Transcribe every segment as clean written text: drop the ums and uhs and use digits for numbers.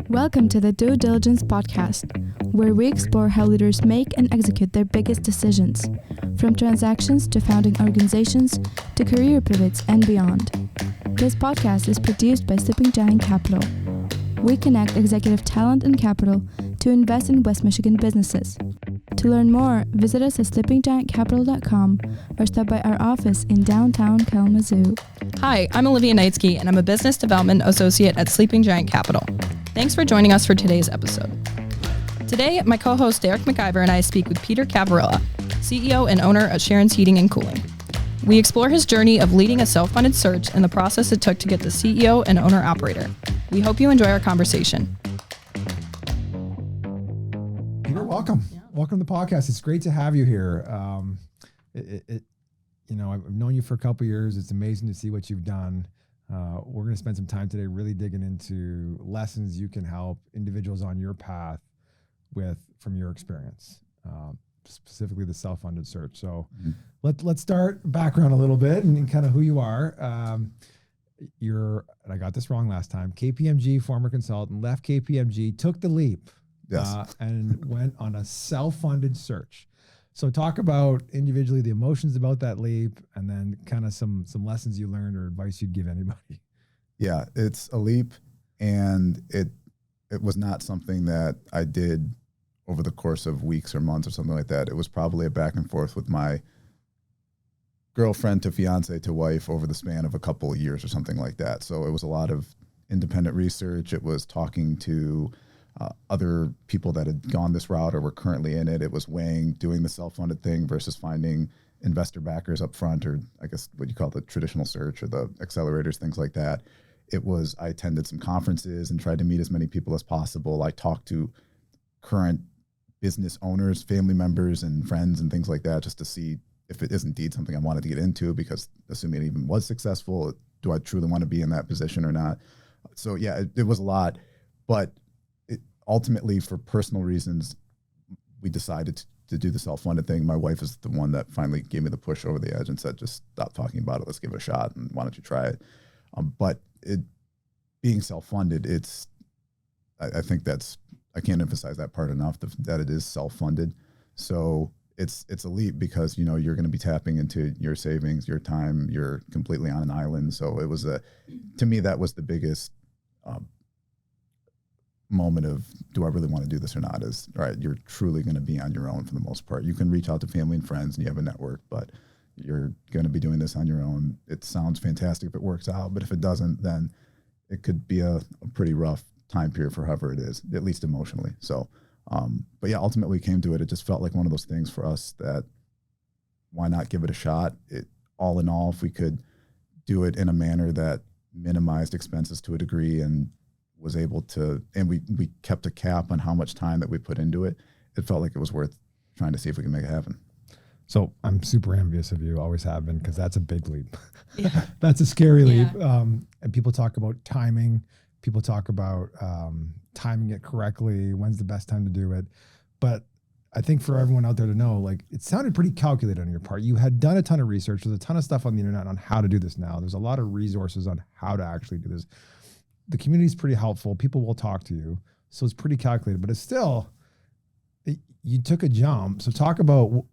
Welcome to the Due Diligence Podcast, where we explore how leaders make and execute their biggest decisions, from transactions to founding organizations to career pivots and beyond. This podcast is produced by Sleeping Giant Capital. We connect executive talent and capital to invest in West Michigan businesses. To learn more, visit us at sleepinggiantcapital.com or stop by our office in downtown Kalamazoo. Hi, I'm Olivia Knightsky, and I'm a Business Development Associate at Sleeping Giant Capital. Thanks for joining us for today's episode. Today, my co-host Derek McIver and I speak with Peter Ciaverilla, CEO and owner of Sharon's Heating and Cooling. We explore his journey of leading a self-funded search and the process it took to get the CEO and owner-operator. We hope you enjoy our conversation. Peter, welcome. Yeah. Welcome to the podcast. It's great to have you here. I've known you for a couple of years. It's amazing to see what you've done. We're going to spend some time today really digging into lessons you can help individuals on your path with from your experience, specifically the self-funded search. So let's start background a little bit and kind of who you are. I got this wrong last time, KPMG, former consultant, left KPMG, took the leap. Yes. And went on a self-funded search. So talk about individually the emotions about that leap, and then kind of some lessons you learned or advice you'd give anybody. Yeah, it's a leap, and it was not something that I did over the course of weeks or months or something like that. It was probably a back and forth with my girlfriend to fiance to wife over the span of a couple of years or something like that. So it was a lot of independent research. It was talking to other people that had gone this route or were currently in it. It was weighing doing the self-funded thing versus finding investor backers up front, or I guess what you call the traditional search or the accelerators, things like that. I attended some conferences and tried to meet as many people as possible. I talked to current business owners, family members, and friends and things like that, just to see if it is indeed something I wanted to get into, because assuming it even was successful, do I truly want to be in that position or not? So yeah, it was a lot, but ultimately, for personal reasons, we decided to do the self-funded thing. My wife is the one that finally gave me the push over the edge and said, just stop talking about it. Let's give it a shot. And why don't you try it? But being self-funded, I think I can't emphasize that part enough, that it is self-funded. So it's a leap because, you're going to be tapping into your savings, your time, you're completely on an island. So it was to me, that was the biggest moment of, do I really want to do this or not? Is, all right, you're truly going to be on your own for the most part. You can reach out to family and friends and you have a network, but you're going to be doing this on your own. It sounds fantastic if it works out, but if it doesn't, then it could be a pretty rough time period for whoever it is, at least emotionally. So, but yeah, ultimately we came to it. It just felt like one of those things for us that, why not give it a shot? All in all, if we could do it in a manner that minimized expenses to a degree and was able to, and we kept a cap on how much time that we put into it, it felt like it was worth trying to see if we can make it happen. So I'm super envious of you, always have been, because that's a big leap. Yeah. That's a scary leap. And people talk about timing. People talk about timing it correctly. When's the best time to do it? But I think for everyone out there to know, like, it sounded pretty calculated on your part. You had done a ton of research. There's a ton of stuff on the internet on how to do this now. There's a lot of resources on how to actually do this. The community is pretty helpful. People will talk to you. So it's pretty calculated, but it's still, you took a jump. So talk about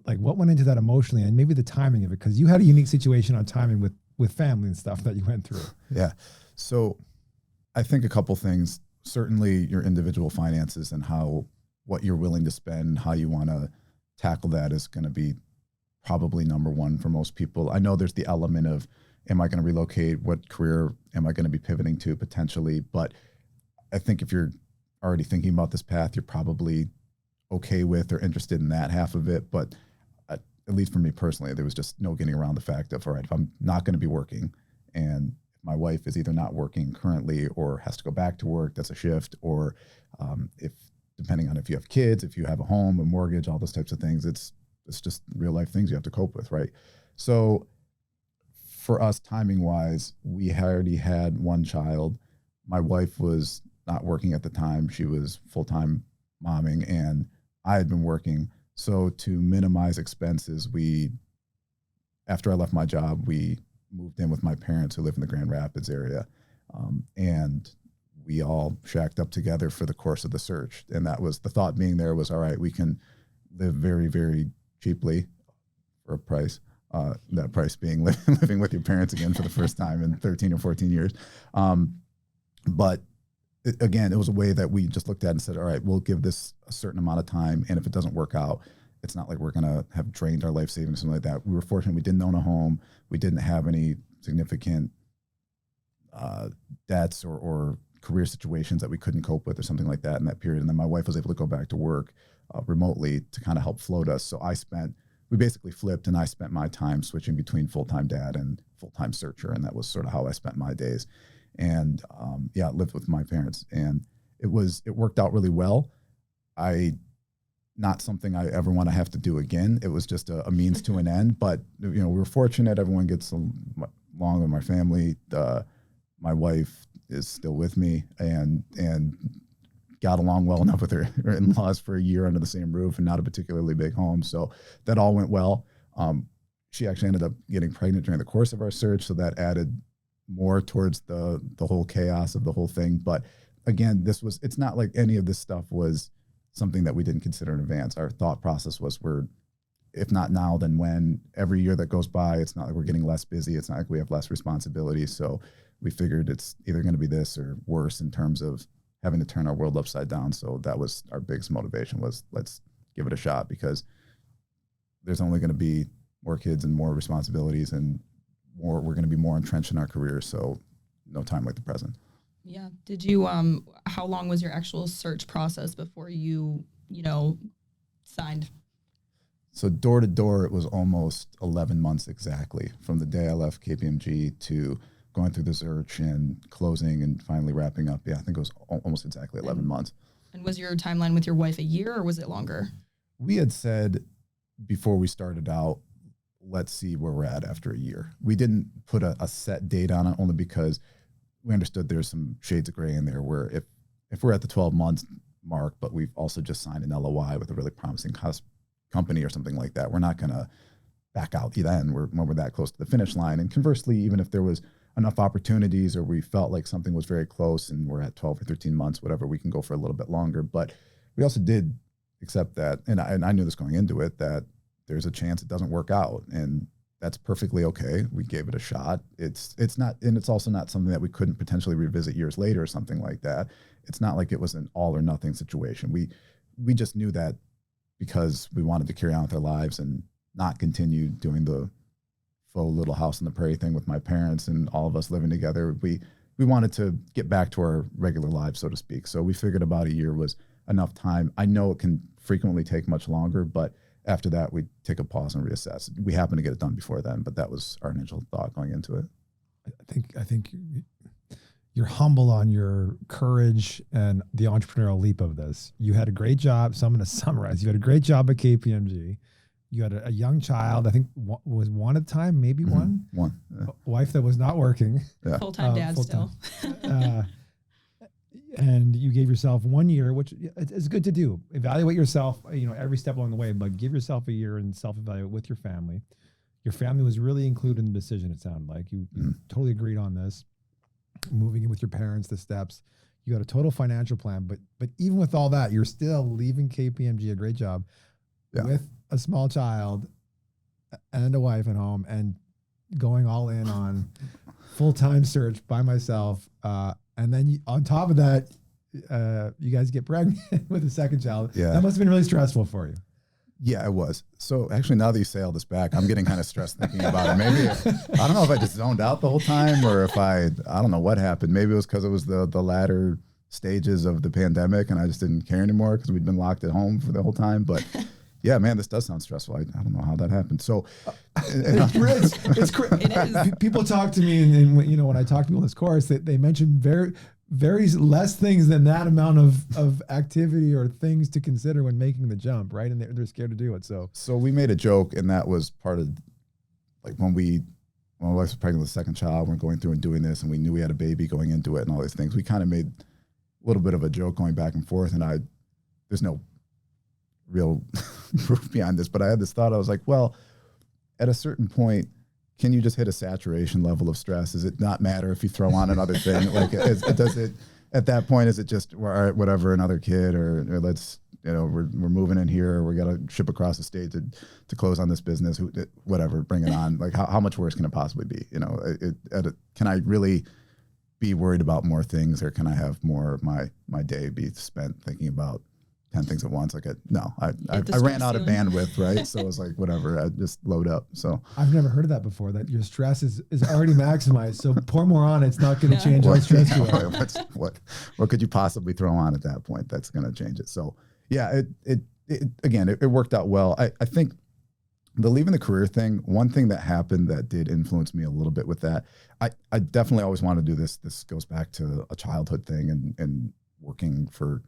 like what went into that emotionally and maybe the timing of it, because you had a unique situation on timing with family and stuff that you went through. Yeah. So I think a couple things, certainly your individual finances and what you're willing to spend, how you want to tackle that is going to be probably number one for most people. I know there's the element of, am I going to relocate? What career am I going to be pivoting to potentially? But I think if you're already thinking about this path, you're probably okay with or interested in that half of it. But at least for me personally, there was just no getting around the fact of, all right, if I'm not going to be working and my wife is either not working currently or has to go back to work, that's a shift, or if depending on if you have kids, if you have a home, a mortgage, all those types of things, it's just real life things you have to cope with, right? So for us, timing wise, we already had one child. My wife was not working at the time. She was full-time momming, and I had been working. So to minimize expenses, after I left my job, we moved in with my parents who live in the Grand Rapids area. And we all shacked up together for the course of the search. And that was the thought being there was, all right, we can live very, very cheaply for a price. That price being living with your parents again for the first time in 13 or 14 years. But again, it was a way that we just looked at and said, all right, we'll give this a certain amount of time. And if it doesn't work out, it's not like we're going to have drained our life savings, something like that. We were fortunate. We didn't own a home. We didn't have any significant debts or career situations that we couldn't cope with or something like that in that period. And then my wife was able to go back to work remotely to kind of help float us. So we basically flipped, and I spent my time switching between full-time dad and full-time searcher. And that was sort of how I spent my days. And lived with my parents, and it worked out really well. Not something I ever want to have to do again. It was just a means to an end, but we were fortunate. Everyone gets along with my family. My wife is still with me and got along well enough with her in-laws for a year under the same roof and not a particularly big home. So that all went well. She actually ended up getting pregnant during the course of our search. So that added more towards the whole chaos of the whole thing. But again, it's not like any of this stuff was something that we didn't consider in advance. Our thought process was if not now, then when? Every year that goes by, it's not like we're getting less busy. It's not like we have less responsibility. So we figured it's either going to be this or worse in terms of having to turn our world upside down. So that was our biggest motivation, was let's give it a shot, because there's only going to be more kids and more responsibilities, and we're going to be more entrenched in our careers. So no time like the present. Yeah. Did you, how long was your actual search process before you signed? So door to door, it was almost 11 months exactly from the day I left KPMG to going through the search and closing and finally wrapping up. Yeah, I think it was almost exactly 11 months. And was your timeline with your wife a year, or was it longer? We had said before we started out, let's see where we're at after a year. We didn't put a set date on it, only because we understood there's some shades of gray in there where if we're at the 12 months mark, but we've also just signed an LOI with a really promising company or something like that, we're not going to back out then when we're that close to the finish line. And conversely, even if there was enough opportunities or we felt like something was very close and we're at 12 or 13 months, whatever, we can go for a little bit longer. But we also did accept that, and I knew this going into it, that there's a chance it doesn't work out, and that's perfectly okay. We gave it a shot. It's not, and it's also not something that we couldn't potentially revisit years later or something like that. It's not like it was an all or nothing situation. We just knew that because we wanted to carry on with our lives and not continue doing the faux little house on the prairie thing with my parents and all of us living together. We wanted to get back to our regular lives, so to speak. So we figured about a year was enough time. I know it can frequently take much longer, but after that, we'd take a pause and reassess. We happened to get it done before then, but that was our initial thought going into it. I think you're humble on your courage and the entrepreneurial leap of this. You had a great job. So I'm going to summarize. You had a great job at KPMG. You had a young child. I think was one at a time, maybe one. One. Yeah. A wife that was not working. Yeah. Full-time dad full-time. still. And you gave yourself 1 year, which is good to do. Evaluate yourself, every step along the way, but give yourself a year and self-evaluate with your family. Your family was really included in the decision, it sounded like. You totally agreed on this. Moving in with your parents, the steps. You got a total financial plan, but even with all that, you're still leaving KPMG, a great job, with a small child and a wife at home, and going all in on full-time search by myself. And then on top of that, you guys get pregnant with a second child. Yeah. That must have been really stressful for you. Yeah, it was. So actually, now that you say all this back, I'm getting kind of stressed thinking about it. Maybe, I don't know if I just zoned out the whole time, or if I don't know what happened. Maybe it was because it was the latter stages of the pandemic and I just didn't care anymore because we'd been locked at home for the whole time. But yeah, man, this does sound stressful. I don't know how that happened. So it is. People talk to me, and when I talk to people in this course, they mention very less things than that amount of activity or things to consider when making the jump, right? And they're scared to do it. So we made a joke, and that was part of like when my wife was pregnant with the second child, we're going through and doing this, and we knew we had a baby going into it and all these things. We kind of made a little bit of a joke going back and forth, and there's no real proof behind this, but I had this thought. I was like, well, at a certain point, can you just hit a saturation level of stress? Does it not matter if you throw on another thing? Like, does it at that point, is it just, well, all right, whatever, another kid, or let's, we're moving in here, we got to ship across the state to close on this business, whatever, bring it on. Like how much worse can it possibly be? Can I really be worried about more things, or can I have more of my day be spent thinking about 10 things at once? I ran out of bandwidth, right? So it was like, whatever, I just load up. So I've never heard of that before, that your stress is already maximized. So pour more on, it's not going to change how stressed you are. What could you possibly throw on at that point that's going to change it? So yeah, it worked out well. I think the leaving the career thing, one thing that happened that did influence me a little bit with that, I definitely always wanted to do this. This goes back to a childhood thing and working for,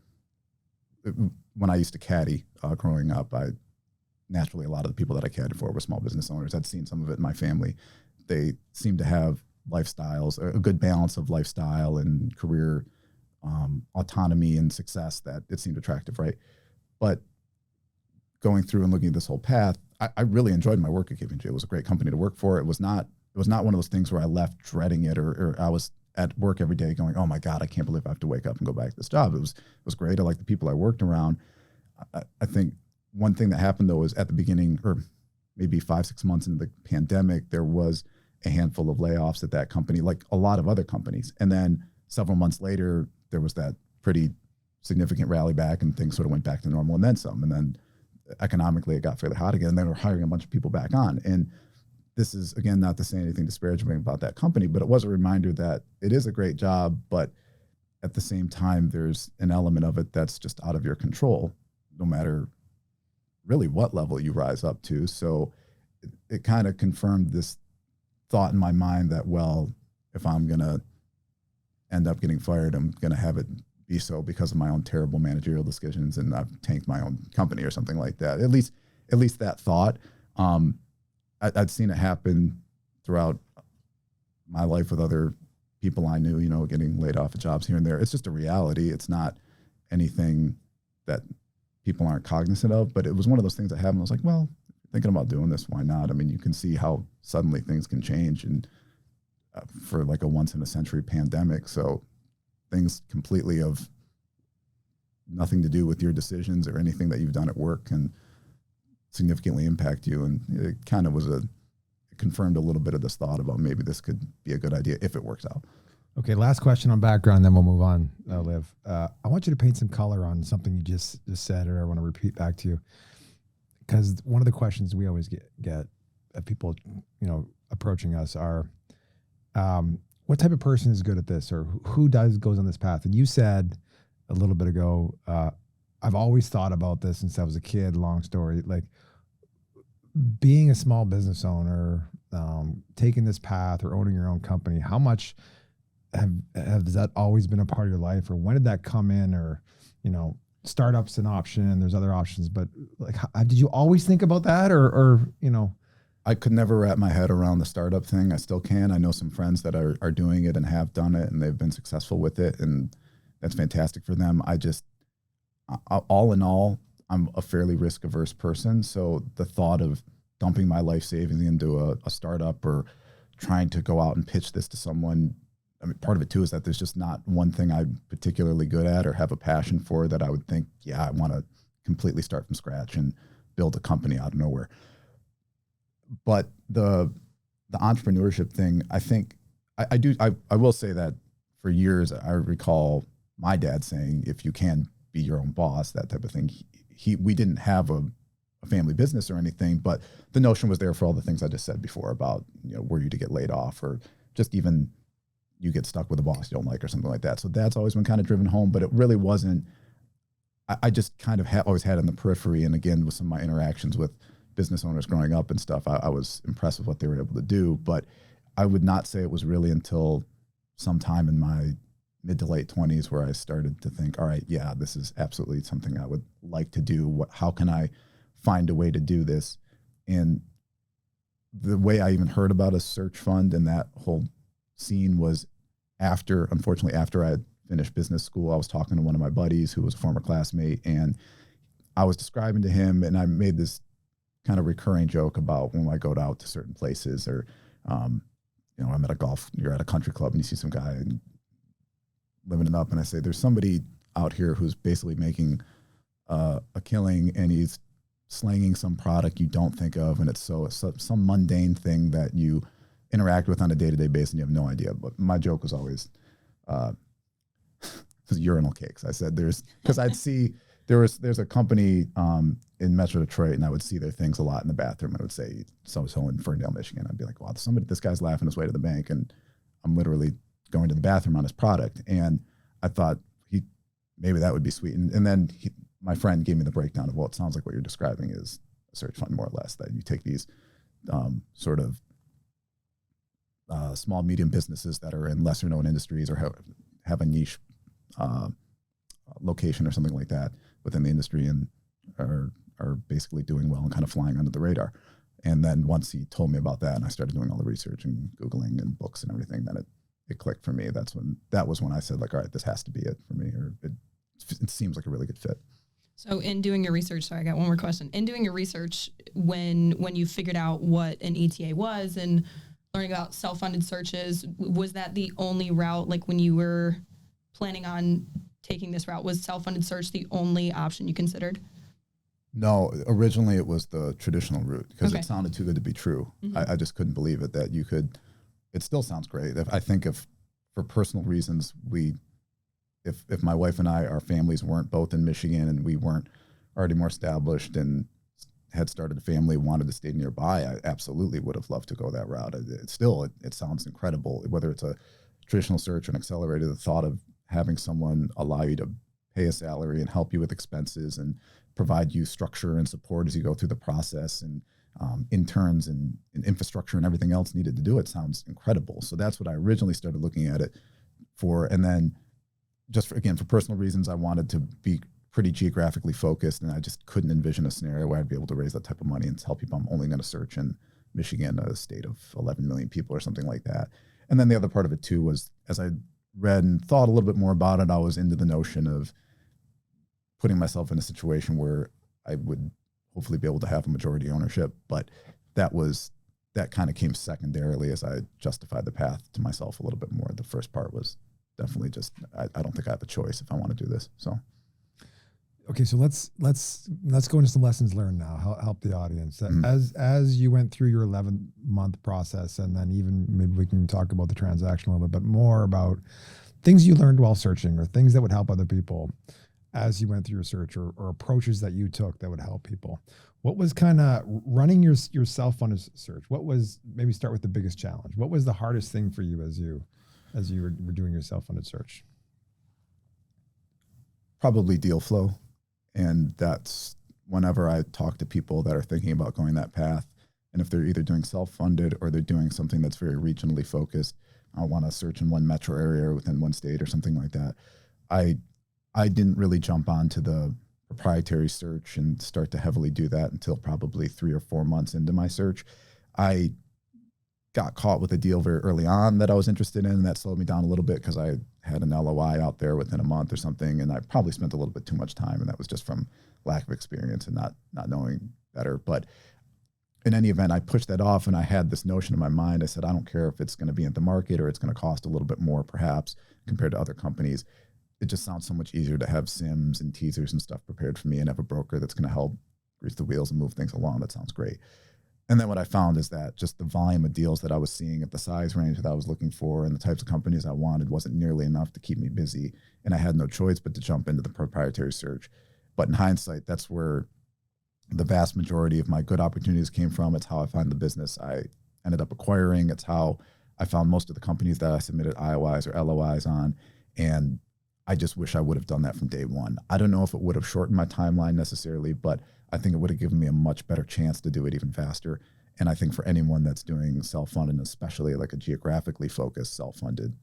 when I used to caddy growing up, naturally, a lot of the people that I caddied for were small business owners. I'd seen some of it in my family. They seemed to have lifestyles, a good balance of lifestyle and career autonomy and success that it seemed attractive, right? But going through and looking at this whole path, I really enjoyed my work at KPMG. It was a great company to work for. It was not one of those things where I left dreading it, or I was at work every day going, oh my God, I can't believe I have to wake up and go back to this job. It was great. I liked the people I worked around. I think one thing that happened though is at the beginning, or maybe 5-6 months into the pandemic, there was a handful of layoffs at that company, like a lot of other companies. And then several months later, there was that pretty significant rally back and things sort of went back to normal and then some. And then economically it got fairly hot again. And they were hiring a bunch of people back on. And this is, again, not to say anything disparaging about that company, but it was a reminder that it is a great job, but at the same time, there's an element of it that's just out of your control, no matter really what level you rise up to. So it kind of confirmed this thought in my mind that, well, if I'm going to end up getting fired, I'm going to have it be so because of my own terrible managerial decisions and I've tanked my own company or something like that. At least that thought. I'd seen it happen throughout my life with other people I knew, getting laid off of jobs here and there. It's just a reality. It's not anything that people aren't cognizant of, but it was one of those things that happened. I was like, well, thinking about doing this, why not? I mean, you can see how suddenly things can change, and for like a once in a century pandemic. So things completely of nothing to do with your decisions or anything that you've done at work can significantly impact you. And it kind of it confirmed a little bit of this thought about maybe this could be a good idea if it works out. Okay, last question on background, then we'll move on, Liv. I want you to paint some color on something you just said, or I want to repeat back to you. Because one of the questions we always get people, approaching us are, what type of person is good at this, or who goes on this path? And you said a little bit ago, I've always thought about this since I was a kid. Long story, like being a small business owner, taking this path or owning your own company. How much has that always been a part of your life, or when did that come in? Or startups an option. There's other options, but like, did you always think about that, or I could never wrap my head around the startup thing. I still can. I know some friends that are doing it and have done it, and they've been successful with it, and that's fantastic for them. All in all, I'm a fairly risk-averse person, so the thought of dumping my life savings into a startup or trying to go out and pitch this to someone, I mean, part of it too is that there's just not one thing I'm particularly good at or have a passion for that I would think, I want to completely start from scratch and build a company out of nowhere. But the entrepreneurship thing, I think I will say that for years I recall my dad saying, if you can be your own boss, that type of thing. We didn't have a family business or anything, but the notion was there for all the things I just said before about, were you to get laid off, or just even you get stuck with a boss you don't like or something like that. So that's always been kind of driven home, but it really wasn't. I just kind of always had it in the periphery. And again, with some of my interactions with business owners growing up and stuff, I was impressed with what they were able to do, but I would not say it was really until sometime in my mid to late 20s where I started to think, all right, this is absolutely something I would like to do. How can I find a way to do this? And the way I even heard about a search fund and that whole scene was unfortunately after I had finished business school. I was talking to one of my buddies who was a former classmate, and I was describing to him, and I made this kind of recurring joke about when I go out to certain places, or, I'm at you're at a country club and you see some guy and living it up, and I say, there's somebody out here who's basically making a killing, and he's slanging some product you don't think of, and it's some mundane thing that you interact with on a day-to-day basis and you have no idea. But my joke was always urinal cakes. I said because I'd see there's a company in Metro Detroit, and I would see their things a lot in the bathroom, and it would say so in Ferndale, Michigan. I'd be like, wow, this guy's laughing his way to the bank, and I'm literally going to the bathroom on his product. And I thought maybe that would be sweet. And then my friend gave me the breakdown of, well, it sounds like what you're describing is a search fund, more or less, that you take these sort of small, medium businesses that are in lesser known industries or have a niche location or something like that within the industry, and are basically doing well and kind of flying under the radar. And then once he told me about that, and I started doing all the research and Googling and books and everything, then it clicked for me. That was when I said, like, all right, this has to be it for me, or it seems like a really good fit. So in doing your research, sorry, I got one more question. In doing your research, when you figured out what an ETA was and learning about self-funded searches, was that the only route, like when you were planning on taking this route, was self-funded search the only option you considered? No, originally it was the traditional route because Okay. it sounded too good to be true. Mm-hmm. I just couldn't believe it that you could. It still sounds great. I think if for personal reasons if my wife and our families weren't both in Michigan and we weren't already more established and had started a family, wanted to stay nearby, I absolutely would have loved to go that route. It sounds incredible. Whether it's a traditional search or an accelerator, the thought of having someone allow you to pay a salary and help you with expenses and provide you structure and support as you go through the process, and interns and infrastructure and everything else needed to do it sounds incredible. So that's what I originally started looking at it for. And then just for personal reasons, I wanted to be pretty geographically focused, and I just couldn't envision a scenario where I'd be able to raise that type of money and tell people I'm only going to search in Michigan, a state of 11 million people or something like that. And then the other part of it too was, as I read and thought a little bit more about it, I was into the notion of putting myself in a situation where I would hopefully be able to have a majority ownership. But that kind of came secondarily as I justified the path to myself a little bit more. The first part was definitely just, I don't think I have a choice if I want to do this. So. Okay, so let's go into some lessons learned now. Help the audience. Mm-hmm. As you went through your 11-month process, and then even maybe we can talk about the transaction a little bit, but more about things you learned while searching or things that would help other people as you went through your search, or approaches that you took that would help people. What was kind of running your self-funded search? What was, maybe start with the biggest challenge. What was the hardest thing for you as you were doing your self-funded search? Probably deal flow. And that's whenever I talk to people that are thinking about going that path, and if they're either doing self-funded or they're doing something that's very regionally focused, I want to search in one metro area or within one state or something like that. I didn't really jump onto the proprietary search and start to heavily do that until probably 3 or 4 months into my search. I got caught with a deal very early on that I was interested in, and that slowed me down a little bit because I had an LOI out there within a month or something, and I probably spent a little bit too much time, and that was just from lack of experience and not knowing better. But in any event, I pushed that off, and I had this notion in my mind. I said, I don't care if it's going to be at the market or it's going to cost a little bit more perhaps compared to other companies. It just sounds so much easier to have sims and teasers and stuff prepared for me and have a broker that's going to help grease the wheels and move things along. That sounds great. And then what I found is that just the volume of deals that I was seeing at the size range that I was looking for and the types of companies I wanted wasn't nearly enough to keep me busy. And I had no choice but to jump into the proprietary search. But in hindsight, that's where the vast majority of my good opportunities came from. It's how I found the business I ended up acquiring. It's how I found most of the companies that I submitted IOIs or LOIs on. And I just wish I would have done that from day one. I don't know if it would have shortened my timeline necessarily, but I think it would have given me a much better chance to do it even faster. And I think for anyone that's doing self-funded, especially like a geographically focused self-funded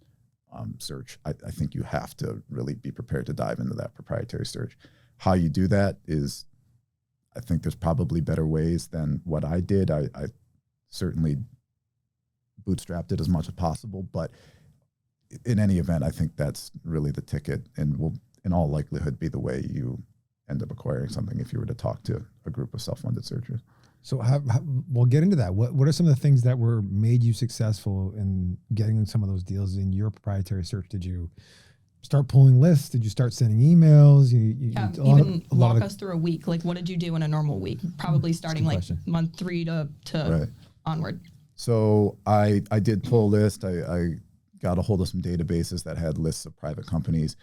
search, I think you have to really be prepared to dive into that proprietary search. How you do that is, I think there's probably better ways than what I did. I certainly bootstrapped it as much as possible, but in any event, I think that's really the ticket and will in all likelihood be the way you end up acquiring something if you were to talk to a group of self-funded searchers. So we'll get into that. What are some of the things that made you successful in getting some of those deals in your proprietary search? Did you start pulling lists? Did you start sending emails? Walk us through a week. Like, what did you do in a normal week? Probably starting like month 3 to right. onward. So I did pull a list. I got a hold of some databases that had lists of private companies.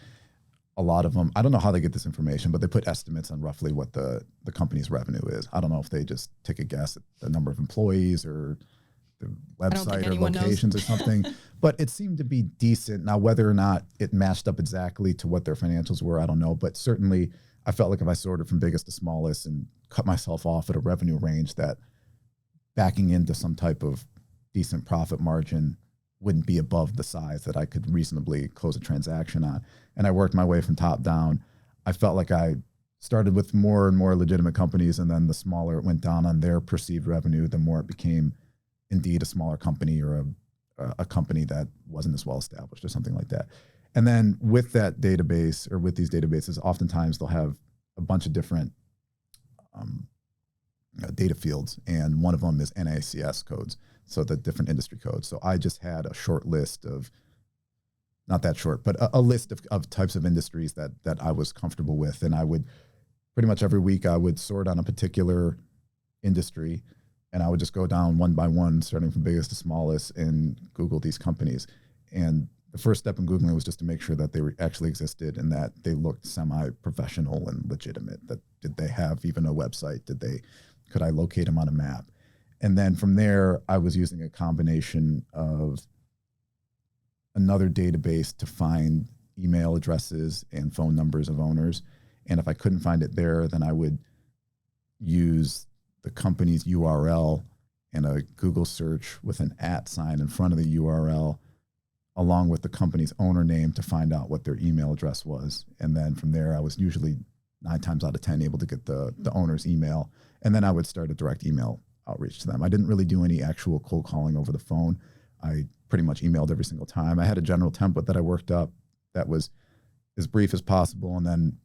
A lot of them, I don't know how they get this information, but they put estimates on roughly what the company's revenue is. I don't know if they just take a guess at the number of employees or the website or locations or something, but it seemed to be decent. Now, whether or not it matched up exactly to what their financials were, I don't know, but certainly I felt like if I sorted from biggest to smallest and cut myself off at a revenue range, that backing into some type of decent profit margin wouldn't be above the size that I could reasonably close a transaction on. And I worked my way from top down. I felt like I started with more and more legitimate companies, and then the smaller it went down on their perceived revenue, the more it became indeed a smaller company or a company that wasn't as well established or something like that. And then with that database, or with these databases, oftentimes they'll have a bunch of different data fields, and one of them is NAICS codes, so the different industry codes. So I just had a short list of, not that short, but a list of types of industries that I was comfortable with. And I would pretty much every week I would sort on a particular industry, and I would just go down one by one, starting from biggest to smallest, and Google these companies. And the first step in Googling was just to make sure that they actually existed and that they looked semi-professional and legitimate. That did they have even a website? Could I locate them on a map? And then from there, I was using a combination of another database to find email addresses and phone numbers of owners. And if I couldn't find it there, then I would use the company's URL and a Google search with an @ sign in front of the URL, along with the company's owner name, to find out what their email address was. And then from there, I was usually 9 times out of 10 able to get the owner's email. And then I would start a direct email outreach to them. I didn't really do any actual cold calling over the phone. I pretty much emailed every single time. I had a general template that I worked up that was as brief as possible. And then,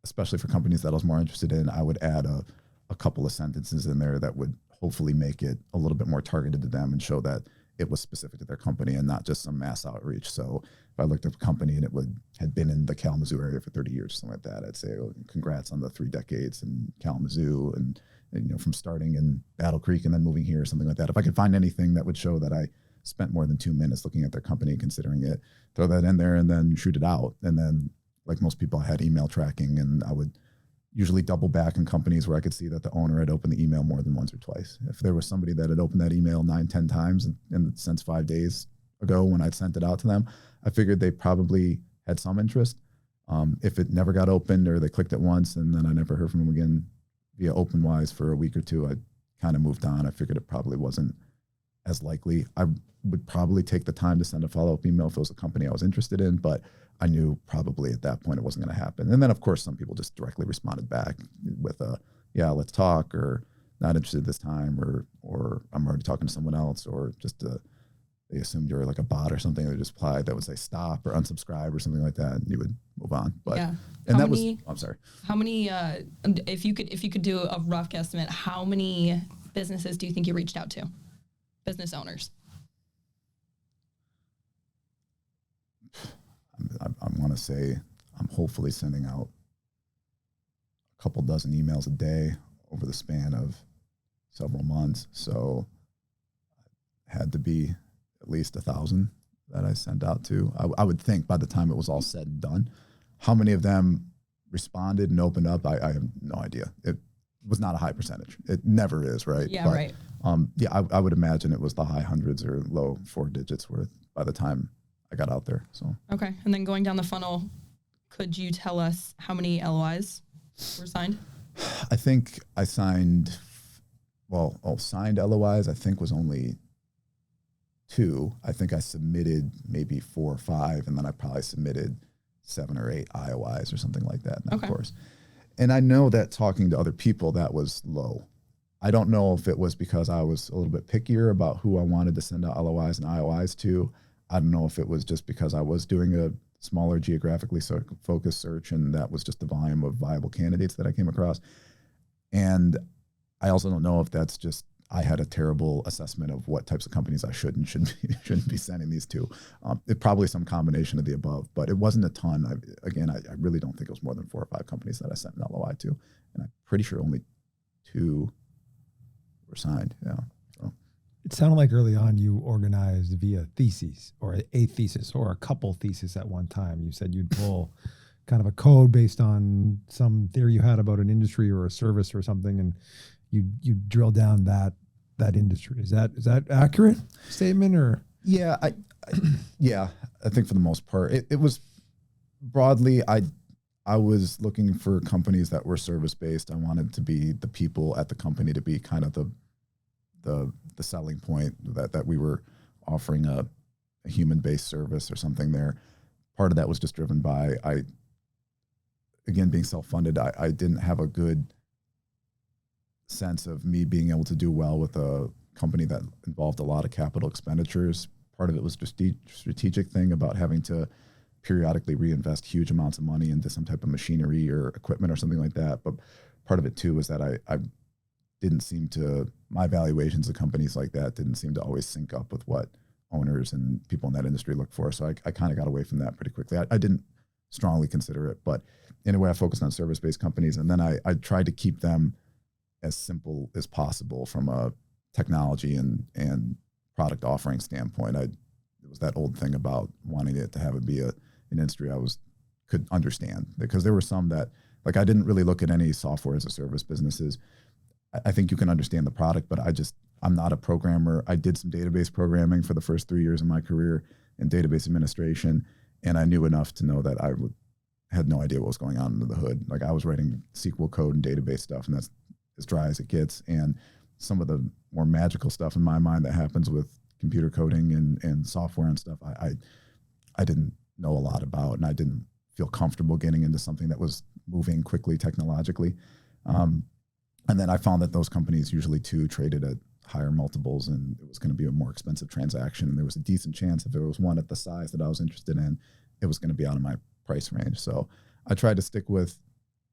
especially for companies that I was more interested in, I would add a couple of sentences in there that would hopefully make it a little bit more targeted to them and show that it was specific to their company and not just some mass outreach. So if I looked at a company and it had been in the Kalamazoo area for 30 years, something like that, I'd say, oh, congrats on the 3 decades in Kalamazoo and from starting in Battle Creek and then moving here or something like that. If I could find anything that would show that I spent more than 2 minutes looking at their company, considering it, throw that in there and then shoot it out. And then, like most people, I had email tracking, and I would usually double back in companies where I could see that the owner had opened the email more than once or twice. If there was somebody that had opened that email 9, 10 times since 5 days ago when I'd sent it out to them, I figured they probably had some interest. If it never got opened or they clicked it once and then I never heard from them again via OpenWise for a week or two, I kind of moved on. I figured it probably wasn't as likely. I would probably take the time to send a follow-up email if it was a company I was interested in, but I knew probably at that point it wasn't going to happen. And then, of course, some people just directly responded back with yeah, let's talk, or not interested this time, or I'm already talking to someone else, or just they assumed you were like a bot or something. They just replied that would say stop or unsubscribe or something like that, and you would move on. But yeah. And that was, I'm sorry. How many, if you could do a rough guesstimate, how many businesses do you think you reached out to? Business owners. I want to say I'm hopefully sending out a couple dozen emails a day over the span of several months. So it had to be at least 1,000 that I sent out to. I would think by the time it was all said and done. How many of them responded and opened up, I have no idea. It was not a high percentage. It never is, right? Yeah, but, right. Yeah, I would imagine it was the high hundreds or low 4 digits worth by the time I got out there. So okay, and then going down the funnel, could you tell us how many LOIs were signed? I think I signed, signed LOIs I think was only 2. I think I submitted maybe 4 or 5, and then I probably submitted 7 or 8 IOIs or something like that in that course. And I know that talking to other people, that was low. I don't know if it was because I was a little bit pickier about who I wanted to send out LOIs and IOIs to. I don't know if it was just because I was doing a smaller geographically focused search and that was just the volume of viable candidates that I came across. And I also don't know if that's just I had a terrible assessment of what types of companies I shouldn't be sending these to. It probably some combination of the above, but it wasn't a ton. I really don't think it was more than 4 or 5 companies that I sent an LOI to, and I'm pretty sure only 2 were signed. Yeah. So. It sounded like early on you organized via theses or a thesis or a couple theses at one time. You said you'd pull kind of a code based on some theory you had about an industry or a service or something, and you drill down that industry. Is that accurate statement or? Yeah, I think for the most part it was broadly. I was looking for companies that were service based. I wanted to be the people at the company to be kind of the selling point that we were offering a human based service or something there. Part of that was just driven by again being self funded. I didn't have a good sense of me being able to do well with a company that involved a lot of capital expenditures. Part of it was just strategic thing about having to periodically reinvest huge amounts of money into some type of machinery or equipment or something like that. But part of it too was that I didn't seem to, my valuations of companies like that didn't seem to always sync up with what owners and people in that industry look for. So I kind of got away from that pretty quickly. I didn't strongly consider it, but in a way I focused on service-based companies, and then I tried to keep them as simple as possible from a technology and product offering standpoint. It was that old thing about wanting it to have it be an industry I could understand, because there were some that, like, I didn't really look at any software as a service businesses. I think you can understand the product, but I'm not a programmer. I did some database programming for the first 3 years of my career in database administration, and I knew enough to know that I had no idea what was going on under the hood. Like, I was writing SQL code and database stuff, and that's as dry as it gets. And some of the more magical stuff in my mind that happens with computer coding and software and stuff, I didn't know a lot about, and I didn't feel comfortable getting into something that was moving quickly technologically. And then I found that those companies usually too traded at higher multiples, and it was going to be a more expensive transaction. And there was a decent chance if there was one at the size that I was interested in, it was going to be out of my price range. So I tried to stick with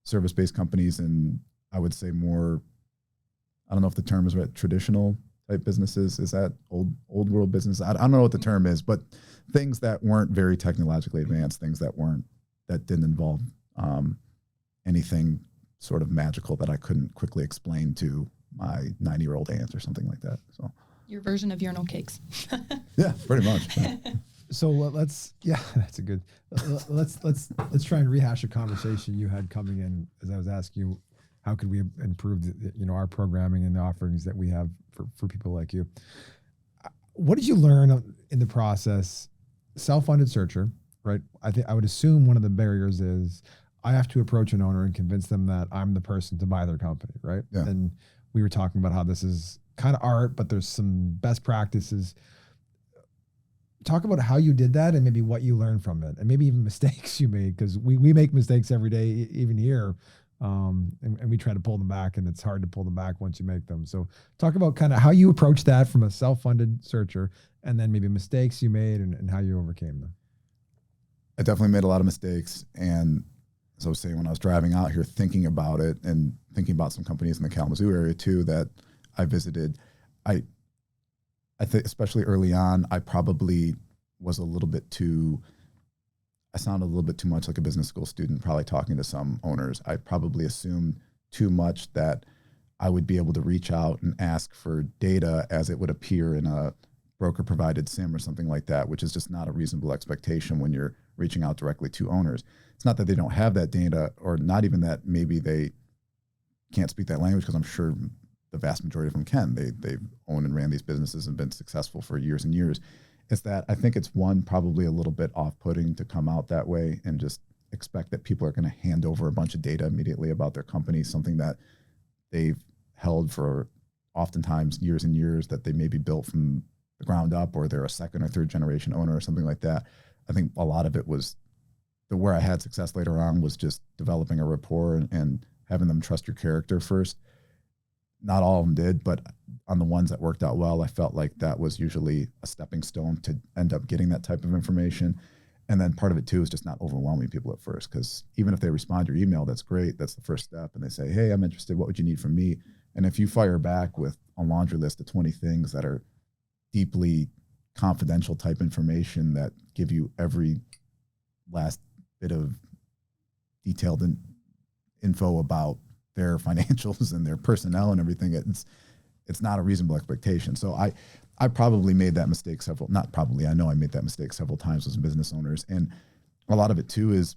service-based companies, and I would say more, I don't know if the term is right, traditional type businesses. Is that old world business? I don't know what the term is, but things that weren't very technologically advanced, things that didn't involve anything sort of magical that I couldn't quickly explain to my 90-year-old aunt or something like that. So your version of urinal cakes. Yeah, pretty much. Yeah. So that's a good, let's try and rehash a conversation you had coming in, as I was asking you, how could we improve our programming and the offerings that we have for people like you? What did you learn in the process? Self-funded searcher, right? I would assume one of the barriers is I have to approach an owner and convince them that I'm the person to buy their company, right? Yeah. And we were talking about how this is kind of art, but there's some best practices. Talk about how you did that and maybe what you learned from it, and maybe even mistakes you made, because we make mistakes every day, even here. And we try to pull them back, and it's hard to pull them back once you make them. So talk about kind of how you approach that from a self-funded searcher, and then maybe mistakes you made and how you overcame them. I definitely made a lot of mistakes. And as I was saying, when I was driving out here, thinking about it and thinking about some companies in the Kalamazoo area too that I visited, I think especially early on, I probably was I sounded a little bit too much like a business school student, probably talking to some owners. I probably assumed too much that I would be able to reach out and ask for data as it would appear in a broker provided SIM or something like that, which is just not a reasonable expectation when you're reaching out directly to owners. It's not that they don't have that data, or not even that maybe they can't speak that language, because I'm sure the vast majority of them can. They've owned and ran these businesses and been successful for years and years. It's that I think it's probably a little bit off-putting to come out that way and just expect that people are going to hand over a bunch of data immediately about their company, something that they've held for oftentimes years and years, that they maybe built from the ground up, or they're a second or third generation owner or something like that. I think a lot of it was where I had success later on was just developing a rapport and having them trust your character first. Not all of them did, but on the ones that worked out well, I felt like that was usually a stepping stone to end up getting that type of information. And then part of it too is just not overwhelming people at first, because even if they respond to your email, that's great. That's the first step. And they say, hey, I'm interested. What would you need from me? And if you fire back with a laundry list of 20 things that are deeply confidential type information that give you every last bit of detailed info about their financials and their personnel and everything, it's not a reasonable expectation. So I probably made that mistake I know I made that mistake several times as business owners. And a lot of it too is,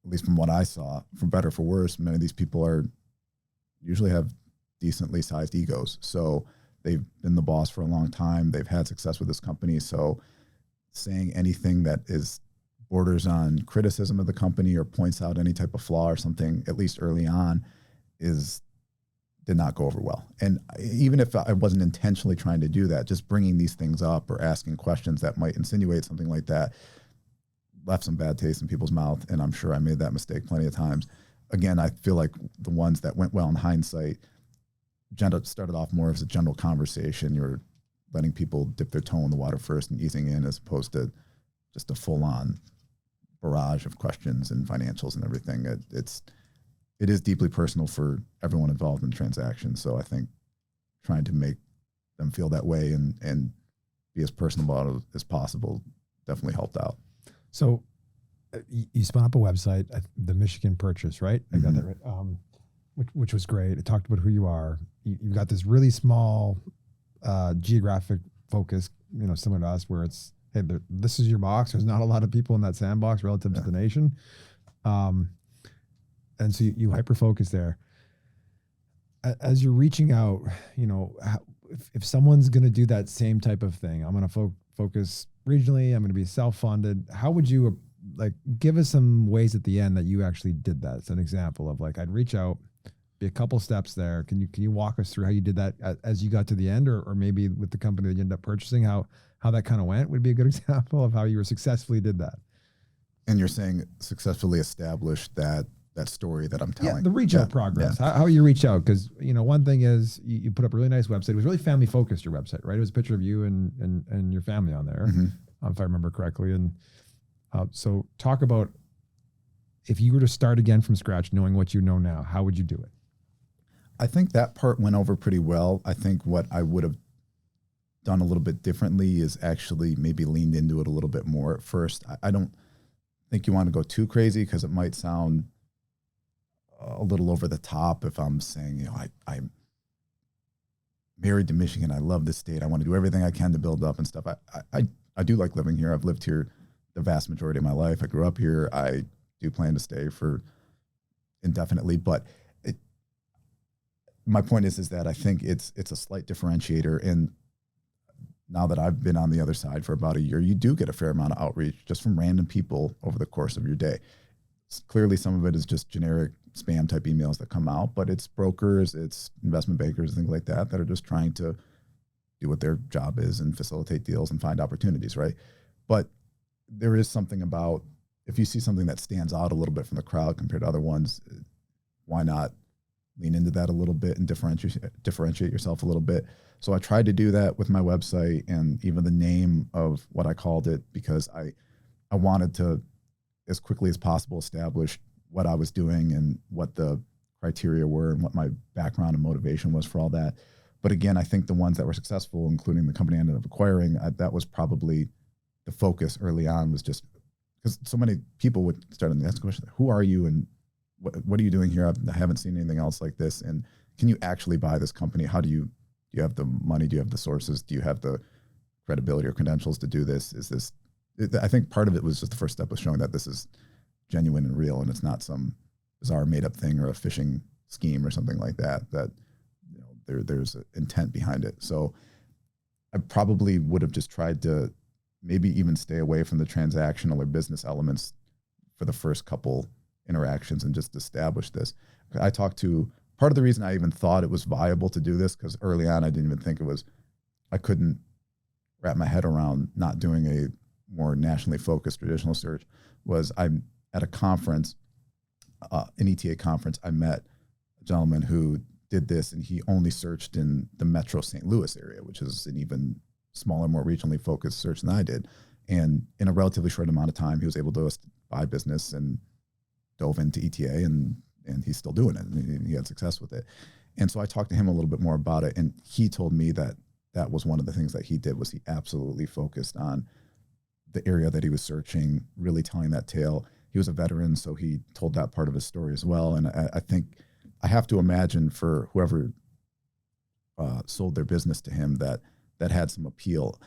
at least from what I saw, for better or for worse, many of these people usually have decently sized egos. So they've been the boss for a long time. They've had success with this company. So saying anything that borders on criticism of the company or points out any type of flaw or something, at least early on, did not go over well. And even if I wasn't intentionally trying to do that, just bringing these things up or asking questions that might insinuate something like that left some bad taste in people's mouth. And I'm sure I made that mistake plenty of times. Again, I feel like the ones that went well in hindsight started off more as a general conversation. You're letting people dip their toe in the water first and easing in, as opposed to just a full-on barrage of questions and financials and everything. It is deeply personal for everyone involved in the transaction. So I think trying to make them feel that way and be as personal about it as possible definitely helped out. So you spun up a website, the Michigan Purchase, right? I got that right. Which was great. It talked about who you are. You've got this really small geographic focus, similar to us, where it's, hey, this is your box. There's not a lot of people in that sandbox relative to the nation. And so you hyper-focus there. As you're reaching out, if someone's going to do that same type of thing, I'm going to focus regionally, I'm going to be self-funded. How would you, give us some ways at the end that you actually did that? It's an example of I'd reach out, be a couple steps there. Can you walk us through how you did that as you got to the end, or maybe with the company that you ended up purchasing, how that kind of went would be a good example of how you successfully did that. And you're saying successfully established that story that I'm telling. Yeah, the reach out progress. Yeah. How you reach out, because one thing is you put up a really nice website. It was really family focused, your website, right? It was a picture of you and your family on there, if I remember correctly. And so talk about, if you were to start again from scratch, knowing what you know now, how would you do it? I think that part went over pretty well. I think what I would have done a little bit differently is actually maybe leaned into it a little bit more at first. I don't think you want to go too crazy, because it might sound a little over the top if I'm saying, I'm married to Michigan. I love this state. I want to do everything I can to build up and stuff. I do like living here. I've lived here the vast majority of my life. I grew up here. I do plan to stay for indefinitely, but my point is that I think it's a slight differentiator. And now that I've been on the other side for about a year, you do get a fair amount of outreach just from random people over the course of your day. Clearly, some of it is just generic spam type emails that come out, but it's brokers, it's investment bankers, things like that are just trying to do what their job is and facilitate deals and find opportunities, right? But there is something about, if you see something that stands out a little bit from the crowd compared to other ones, why not lean into that a little bit and differentiate yourself a little bit? So I tried to do that with my website and even the name of what I called it, because I wanted to, as quickly as possible, establish what I was doing and what the criteria were and what my background and motivation was for all that. But again, I think the ones that were successful, including the company I ended up acquiring, that was probably the focus early on, was just because so many people would start to ask the question, who are you and what are you doing here? I haven't seen anything else like this. And can you actually buy this company? How do you have the money? Do you have the sources? Do you have the credibility or credentials to do this? I think part of it was just the first step was showing that this is genuine and real, and it's not some bizarre made up thing or a phishing scheme or something like that, there's intent behind it. So I probably would have just tried to maybe even stay away from the transactional or business elements for the first couple interactions and just establish this. I talked to, part of the reason I even thought it was viable to do this, because early on I didn't even think I couldn't wrap my head around not doing a more nationally focused traditional search, was I'm at a conference, an ETA conference, I met a gentleman who did this, and he only searched in the Metro St. Louis area, which is an even smaller, more regionally focused search than I did. And in a relatively short amount of time, he was able to buy business and dove into ETA, and he's still doing it, and he had success with it. And so I talked to him a little bit more about it, and he told me that that was one of the things that he did, was he absolutely focused on the area that he was searching, really telling that tale. He was a veteran, so he told that part of his story as well. And I think I have to imagine for whoever sold their business to him that had some appeal.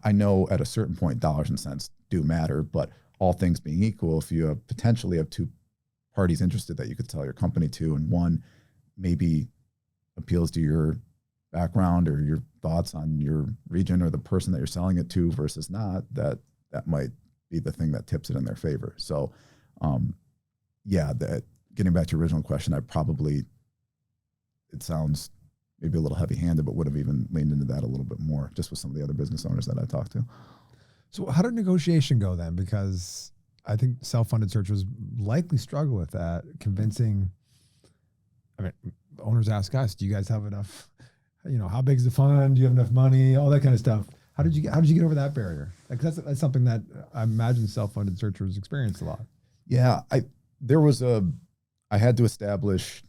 I know at a certain point, dollars and cents do matter, but all things being equal, if you potentially have two parties interested that you could sell your company to, and one maybe appeals to your background or your thoughts on your region or the person that you're selling it to versus not, that might be the thing that tips it in their favor. So, that getting back to your original question, it sounds maybe a little heavy-handed, but would have even leaned into that a little bit more just with some of the other business owners that I talked to. So how did negotiation go then? Because I think self-funded searchers likely struggle with that, convincing, owners ask us, do you guys have enough, how big's the fund? Do you have enough money? All that kind of stuff. How did you get over that barrier? Like that's something that I imagine self-funded searchers experience a lot. Yeah, I had to establish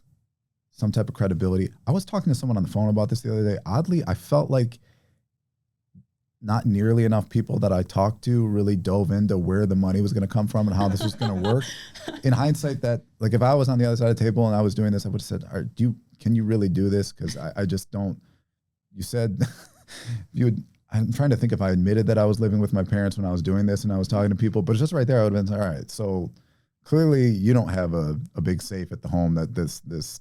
some type of credibility. I was talking to someone on the phone about this the other day. Oddly, I felt like not nearly enough people that I talked to really dove into where the money was going to come from and how this was going to work. In hindsight, that like if I was on the other side of the table and I was doing this, I would have said, can you really do this? Because I just don't. You said I'm trying to think if I admitted that I was living with my parents when I was doing this and I was talking to people, but just right there, I would have been, all right, so clearly you don't have a big safe at the home that this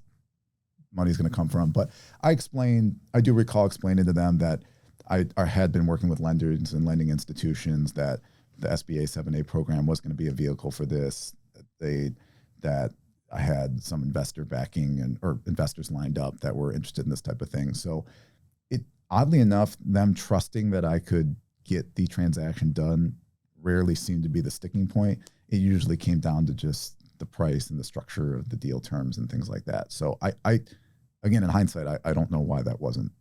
money is going to come from. But I do recall explaining to them that I had been working with lenders and lending institutions, that the SBA 7A program was going to be a vehicle for this, that I had some investor backing or investors lined up that were interested in this type of thing. So oddly enough, them trusting that I could get the transaction done rarely seemed to be the sticking point. It usually came down to just the price and the structure of the deal terms and things like that. So I again, in hindsight, I don't know why that wasn't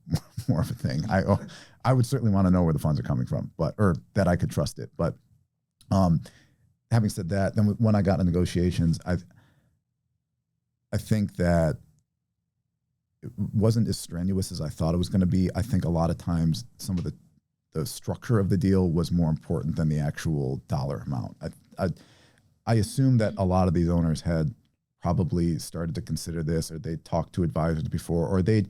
more of a thing. I would certainly want to know where the funds are coming from, or that I could trust it. But having said that, then when I got into negotiations, I think that it wasn't as strenuous as I thought it was going to be. I think a lot of times some of the structure of the deal was more important than the actual dollar amount. I assume that a lot of these owners had probably started to consider this, or they talked to advisors before, or they'd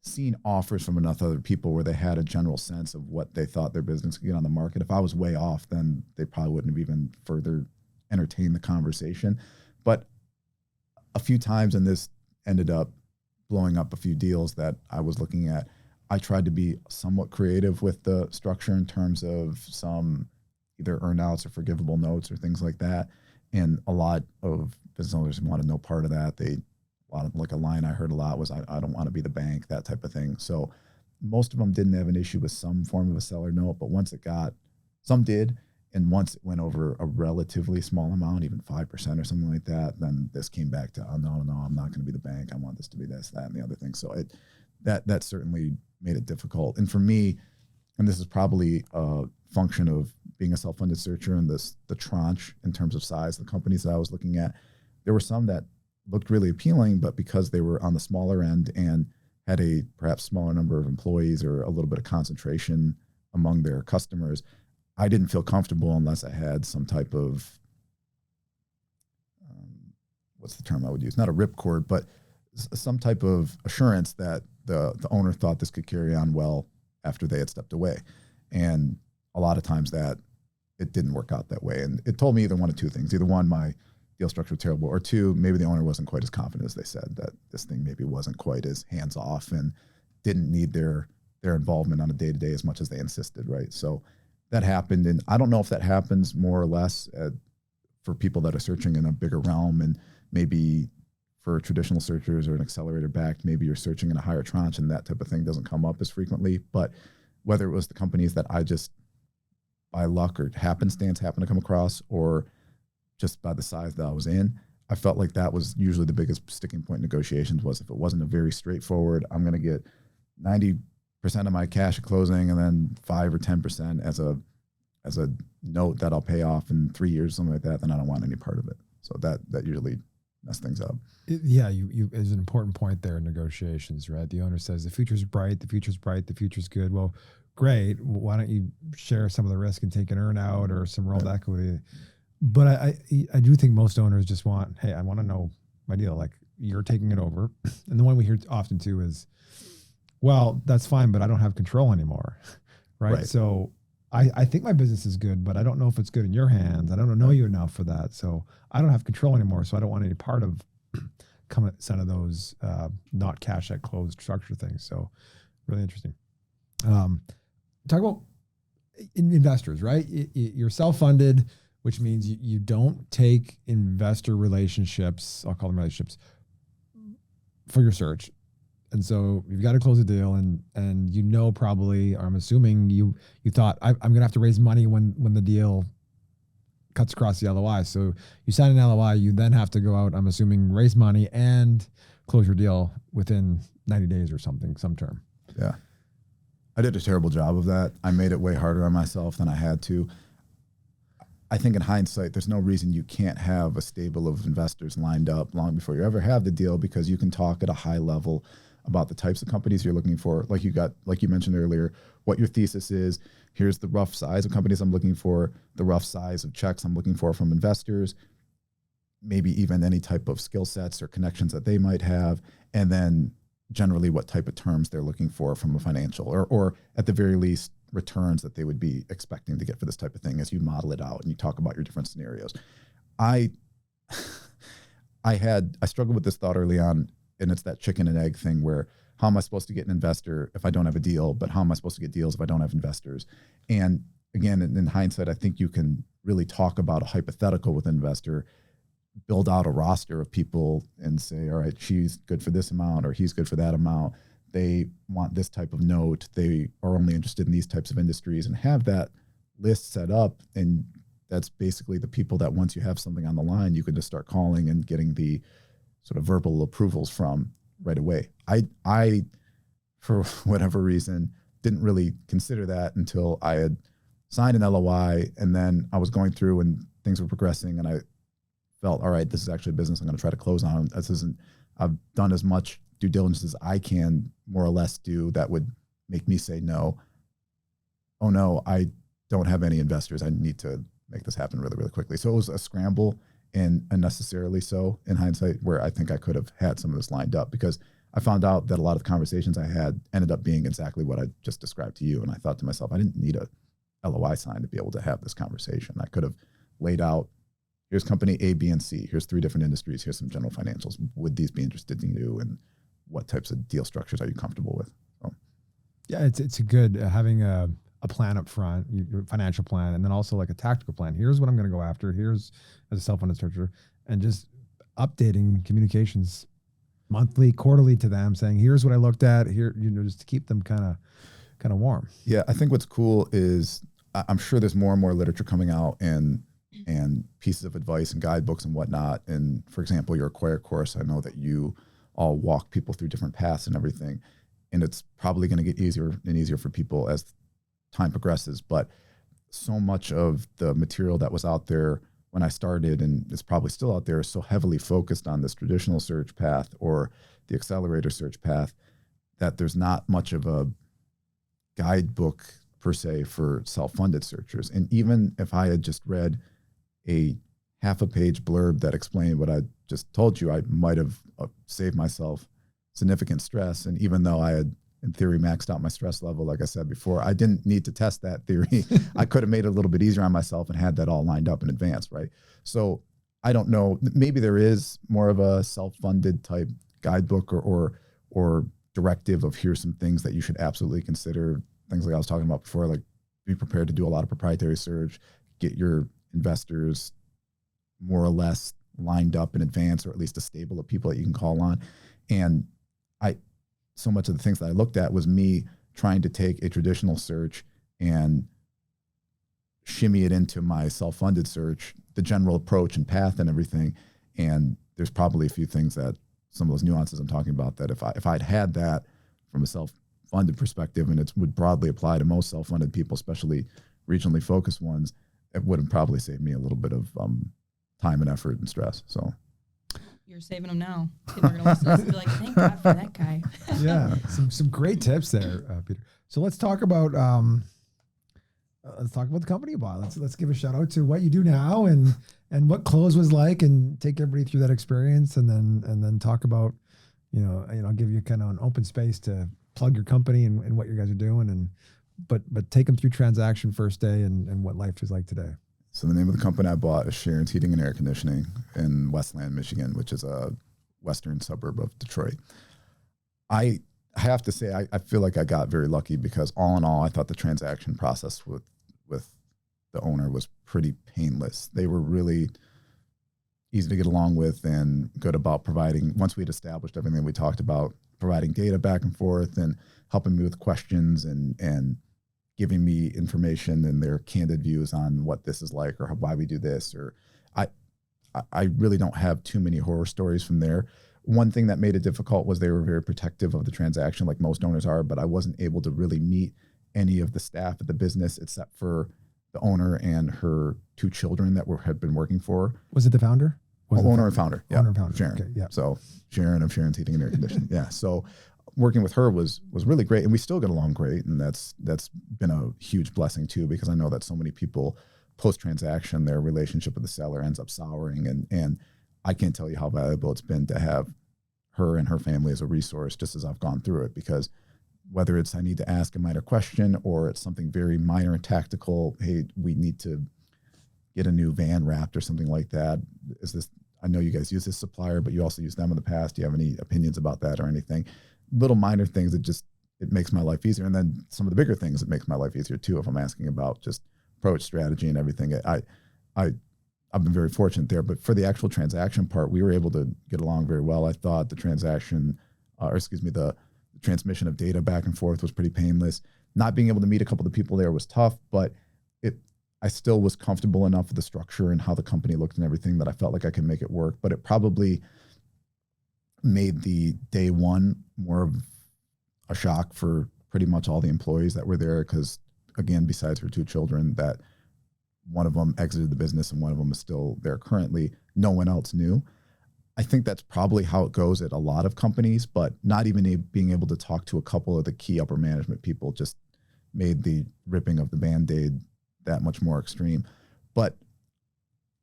seen offers from enough other people where they had a general sense of what they thought their business could get on the market. If I was way off, then they probably wouldn't have even further entertained the conversation. But a few times, and this ended up blowing up a few deals that I was looking at, I tried to be somewhat creative with the structure in terms of some either earnouts or forgivable notes or things like that. And a lot of business owners wanted no part of that. Like a line I heard a lot was, I don't want to be the bank, that type of thing. So most of them didn't have an issue with some form of a seller note, but some did. And once it went over a relatively small amount, even 5% or something like that, then this came back to, no, I'm not going to be the bank. I want this to be this, that, and the other thing. So that certainly made it difficult. And for me, and this is probably a function of being a self-funded searcher and the tranche in terms of size of the companies that I was looking at, there were some that looked really appealing, but because they were on the smaller end and had a perhaps smaller number of employees or a little bit of concentration among their customers, I didn't feel comfortable unless I had some type of, what's the term I would use? Not a ripcord, but some type of assurance that the owner thought this could carry on well after they had stepped away. And a lot of times that it didn't work out that way. And it told me either one of two things. Either one, my deal structure was terrible, or two, maybe the owner wasn't quite as confident as they said, that this thing maybe wasn't quite as hands-off and didn't need their involvement on a day-to-day as much as they insisted, right? So that happened, and I don't know if that happens more or less for people that are searching in a bigger realm, and maybe for traditional searchers or an accelerator backed, maybe you're searching in a higher tranche and that type of thing doesn't come up as frequently. But whether it was the companies that I just by luck or happenstance happened to come across, or just by the size that I was in, I felt like that was usually the biggest sticking point in negotiations, was if it wasn't a very straightforward, I'm going to get 90% of my cash at closing and then 5 or 10% as a note that I'll pay off in 3 years, something like that, then I don't want any part of it. So that usually mess things up. You is an important point there in negotiations, right? The owner says the future's bright, the future's bright, the future's good. Well, great. Why don't you share some of the risk and take an earn out or some rolled equity? But I do think most owners just want, hey, I want to know my deal. Like, you're taking it over. And the one we hear often too is, well, that's fine, but I don't have control anymore. Right. So I think my business is good, but I don't know if it's good in your hands. I don't know you enough for that. So I don't have control anymore. So I don't want any part of some of those not cash at close structure things. So really interesting. Talk about investors, right? You're self-funded, which means you don't take investor relationships, I'll call them relationships, for your search. And so you've got to close a deal, and probably, or I'm assuming you thought, I'm going to have to raise money when the deal cuts across the LOI. So you sign an LOI, you then have to go out, I'm assuming, raise money and close your deal within 90 days or something, some term. Yeah. I did a terrible job of that. I made it way harder on myself than I had to. I think in hindsight, there's no reason you can't have a stable of investors lined up long before you ever have the deal, because you can talk at a high level about the types of companies you're looking for. Like you mentioned earlier, what your thesis is. Here's the rough size of companies I'm looking for, the rough size of checks I'm looking for from investors, maybe even any type of skill sets or connections that they might have, and then generally what type of terms they're looking for from a financial, or at the very least, returns that they would be expecting to get for this type of thing as you model it out and you talk about your different scenarios. I struggled with this thought early on, and it's that chicken and egg thing where, how am I supposed to get an investor if I don't have a deal, but how am I supposed to get deals if I don't have investors? And again, in hindsight, I think you can really talk about a hypothetical with an investor, build out a roster of people and say, all right, she's good for this amount or he's good for that amount. They want this type of note. They are only interested in these types of industries, and have that list set up. And that's basically the people that once you have something on the line, you can just start calling and getting the sort of verbal approvals from right away. I, for whatever reason, didn't really consider that until I had signed an LOI, and then I was going through and things were progressing, and I felt, all right, this is actually a business I'm going to try to close on. I've done as much due diligence as I can more or less do that would make me say no. Oh no, I don't have any investors. I need to make this happen really, really quickly. So it was a scramble, and unnecessarily so in hindsight, where I think I could have had some of this lined up, because I found out that a lot of the conversations I had ended up being exactly what I just described to you. And I thought to myself, I didn't need a LOI sign to be able to have this conversation. I could have laid out, here's company A, B, and C. Here's 3 different industries. Here's some general financials. Would these be interested in you? And what types of deal structures are you comfortable with? So. Yeah, it's a good having a plan up front, your financial plan, and then also like a tactical plan. Here's what I'm going to go after. Here's, as a self-funded searcher, and just updating communications monthly, quarterly to them, saying, here's what I looked at here, just to keep them kind of warm. Yeah, I think what's cool is I'm sure there's more and more literature coming out and pieces of advice and guidebooks and whatnot. And for example, your Acquire course, I know that you all walk people through different paths and everything. And it's probably going to get easier and easier for people as time progresses. But so much of the material that was out there when I started, and it's probably still out there, is so heavily focused on this traditional search path or the accelerator search path that there's not much of a guidebook per se for self-funded searchers. And even if I had just read a half a page blurb that explained what I just told you, I might have saved myself significant stress. And even though I had, in theory, maxed out my stress level, like I said before, I didn't need to test that theory. I could have made it a little bit easier on myself and had that all lined up in advance, right? So I don't know, maybe there is more of a self-funded type guidebook or directive of here's some things that you should absolutely consider. Things like I was talking about before, like be prepared to do a lot of proprietary search, get your investors more or less lined up in advance, or at least a stable of people that you can call on. And so much of the things that I looked at was me trying to take a traditional search and shimmy it into my self-funded search, the general approach and path and everything. And there's probably a few things that some of those nuances I'm talking about that if I'd had that from a self-funded perspective, and it would broadly apply to most self-funded people, especially regionally focused ones, it would have probably saved me a little bit of time and effort and stress. So, You're saving them now. People are going to listen to this and be like, thank God for that guy. Yeah, some great tips there, Peter. So let's talk about the company you bought. Let's give a shout out to what you do now and what close was like, and take everybody through that experience, and then talk about give you kind of an open space to plug your company and what you guys are doing, but take them through transaction first day and what life is like today. So the name of the company I bought is Sharon's Heating and Air Conditioning in Westland, Michigan, which is a western suburb of Detroit. I have to say, I feel like I got very lucky, because all in all, I thought the transaction process with the owner was pretty painless. They were really easy to get along with and good about providing, once we'd established everything we talked about, providing data back and forth and helping me with questions and giving me information and their candid views on what this is like or why we do this. Or I really don't have too many horror stories from there. One thing that made it difficult was they were very protective of the transaction, like most owners are, but I wasn't able to really meet any of the staff at the business except for the owner and her 2 children that had been working for. Was it the founder? Owner and founder. Yeah. Owner and founder. Sharon. Okay, yeah. So Sharon of Sharon's Heating and Air Conditioning. Yeah. So working with her was really great, and we still get along great. And that's been a huge blessing too, because I know that so many people post-transaction, their relationship with the seller ends up souring. And I can't tell you how valuable it's been to have her and her family as a resource, just as I've gone through it, because whether it's I need to ask a minor question or it's something very minor and tactical, hey, we need to get a new van wrapped or something like that. I know you guys use this supplier, but you also used them in the past. Do you have any opinions about that or anything? Little minor things that it makes my life easier. And then some of the bigger things that makes my life easier too, if I'm asking about just approach, strategy, and everything. I've been very fortunate there, but for the actual transaction part, we were able to get along very well. I thought the the transmission of data back and forth was pretty painless. Not being able to meet a couple of the people there was tough, but I still was comfortable enough with the structure and how the company looked and everything that I felt like I could make it work. But it probably made the day one more of a shock for pretty much all the employees that were there, because again, besides her 2 children, that one of them exited the business and one of them is still there currently, no one else knew. I think that's probably how it goes at a lot of companies, but not even being able to talk to a couple of the key upper management people just made the ripping of the Band-Aid that much more extreme. But